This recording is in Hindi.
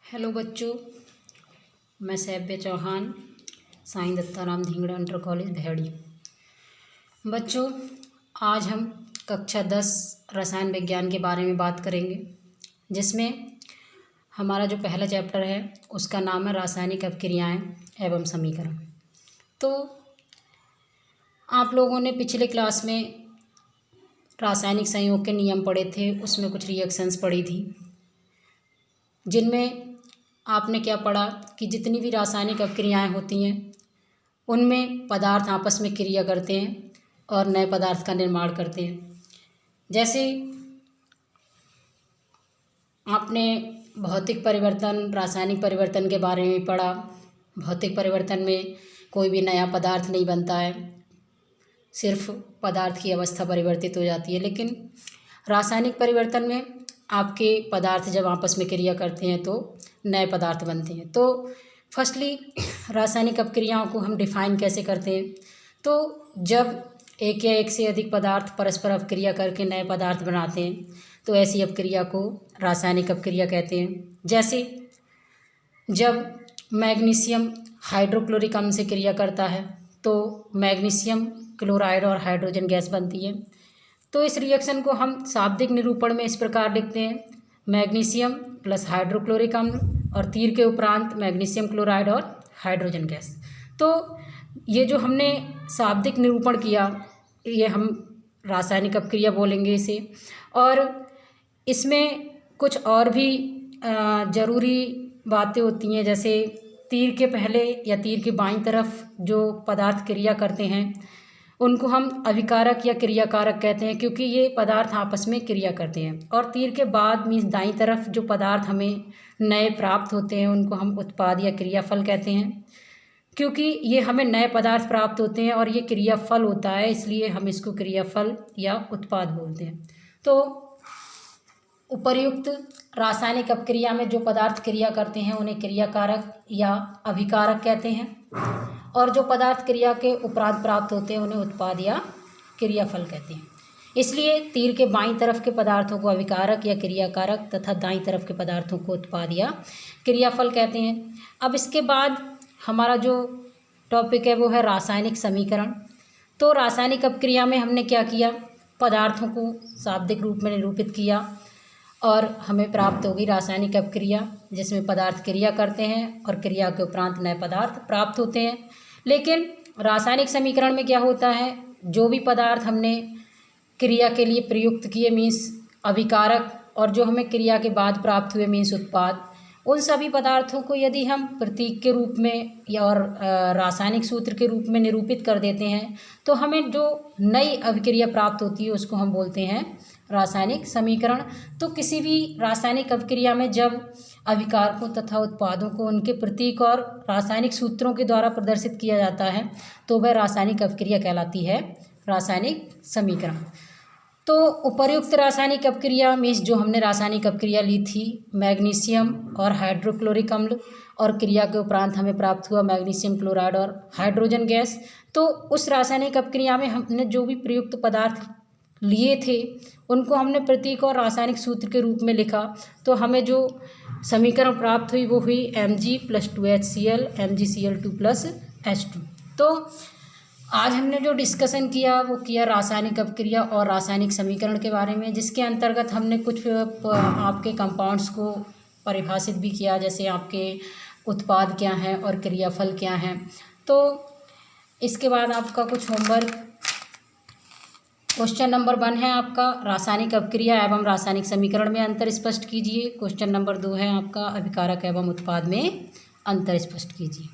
हेलो बच्चों, मैं सैब्य चौहान, साईं दत्ताराम धींगड़ा इंटर कॉलेज भैड़ी। बच्चों, आज हम कक्षा 10 रसायन विज्ञान के बारे में बात करेंगे, जिसमें हमारा जो पहला चैप्टर है उसका नाम है रासायनिक अभिक्रियाएं एवं समीकरण। तो आप लोगों ने पिछले क्लास में रासायनिक संयोग के नियम पढ़े थे, उसमें कुछ रिएक्शंस पढ़ी थी, जिनमें आपने क्या पढ़ा कि जितनी भी रासायनिक अभिक्रियाएं होती हैं उनमें पदार्थ आपस में क्रिया करते हैं और नए पदार्थ का निर्माण करते हैं। जैसे आपने भौतिक परिवर्तन, रासायनिक परिवर्तन के बारे में पढ़ा। भौतिक परिवर्तन में कोई भी नया पदार्थ नहीं बनता है, सिर्फ पदार्थ की अवस्था परिवर्तित हो जाती है। लेकिन रासायनिक परिवर्तन में आपके पदार्थ जब आपस में क्रिया करते हैं तो नए पदार्थ बनते हैं। तो फर्स्टली रासायनिक अभिक्रियाओं को हम डिफाइन कैसे करते हैं? तो जब एक या एक से अधिक पदार्थ परस्पर अभिक्रिया करके नए पदार्थ बनाते हैं तो ऐसी अभिक्रिया को रासायनिक अभिक्रिया कहते हैं। जैसे जब मैग्नीशियम हाइड्रोक्लोरिक अम्ल से क्रिया करता है तो मैग्नीशियम क्लोराइड और हाइड्रोजन गैस बनती है। तो इस रिएक्शन को हम शाब्दिक निरूपण में इस प्रकार लिखते हैं: मैग्नीशियम प्लस हाइड्रोक्लोरिक अम्ल और तीर के उपरांत मैग्नीशियम क्लोराइड और हाइड्रोजन गैस। तो ये जो हमने शाब्दिक निरूपण किया, ये हम रासायनिक अभिक्रिया बोलेंगे इसे। और इसमें कुछ और भी ज़रूरी बातें होती हैं, जैसे तीर के पहले या तीर के बाईं तरफ जो पदार्थ क्रिया करते हैं उनको हम अभिकारक या क्रियाकारक कहते हैं, क्योंकि ये पदार्थ आपस में क्रिया करते हैं। और तीर के बाद मीन्स दाईं तरफ जो पदार्थ हमें नए प्राप्त होते हैं उनको हम उत्पाद या क्रियाफल कहते हैं, क्योंकि ये हमें नए पदार्थ प्राप्त होते हैं और ये क्रियाफल होता है, इसलिए हम इसको क्रियाफल या उत्पाद बोलते हैं। तो उपर्युक्त रासायनिक अभिक्रिया में जो पदार्थ क्रिया करते हैं उन्हें क्रियाकारक या अभिकारक कहते हैं, और जो पदार्थ क्रिया के उपरांत प्राप्त होते हैं उन्हें उत्पाद या क्रियाफल कहते हैं। इसलिए तीर के बाईं तरफ के पदार्थों को अभिकारक या क्रियाकारक तथा दाईं तरफ के पदार्थों को उत्पाद या क्रियाफल कहते हैं। अब इसके बाद हमारा जो टॉपिक है वो है रासायनिक समीकरण। तो रासायनिक अभिक्रिया में हमने क्या किया? पदार्थों को शाब्दिक रूप में निरूपित किया और हमें प्राप्त होगी रासायनिक अभिक्रिया, जिसमें पदार्थ क्रिया करते हैं और क्रिया के उपरांत नए पदार्थ प्राप्त होते हैं। लेकिन रासायनिक समीकरण में क्या होता है? जो भी पदार्थ हमने क्रिया के लिए प्रयुक्त किए मीन्स अभिकारक, और जो हमें क्रिया के बाद प्राप्त हुए मीन्स उत्पाद, उन सभी पदार्थों को यदि हम प्रतीक के रूप में या और रासायनिक सूत्र के रूप में निरूपित कर देते हैं तो हमें जो नई अभिक्रिया प्राप्त होती है उसको हम बोलते हैं रासायनिक समीकरण। तो किसी भी रासायनिक अभिक्रिया में जब अभिकारकों तथा उत्पादों को उनके प्रतीक और रासायनिक सूत्रों के द्वारा प्रदर्शित किया जाता है तो वह रासायनिक अभिक्रिया कहलाती है रासायनिक समीकरण। तो उपर्युक्त रासायनिक अभिक्रिया मीन्स जो हमने रासायनिक अभिक्रिया ली थी मैग्नीशियम और हाइड्रोक्लोरिक अम्ल, और क्रिया के उपरांत हमें प्राप्त हुआ मैग्नीशियम क्लोराइड और हाइड्रोजन गैस। तो उस रासायनिक अभिक्रिया में हमने जो भी प्रयुक्त पदार्थ लिए थे उनको हमने प्रतीक और रासायनिक सूत्र के रूप में लिखा, तो हमें जो समीकरण प्राप्त हुई वो हुई Mg+2HCl MgCl2+H2। तो आज हमने जो डिस्कशन किया वो किया रासायनिक अभिक्रिया और रासायनिक समीकरण के बारे में, जिसके अंतर्गत हमने कुछ आपके कंपाउंड्स को परिभाषित भी किया, जैसे आपके उत्पाद क्या हैं और क्रियाफल क्या हैं। तो इसके बाद आपका कुछ होमवर्क, क्वेश्चन नंबर 1 है आपका रासायनिक अभिक्रिया एवं रासायनिक समीकरण में अंतर स्पष्ट कीजिए। क्वेश्चन नंबर 2 है आपका अभिकारक एवं उत्पाद में अंतर स्पष्ट कीजिए।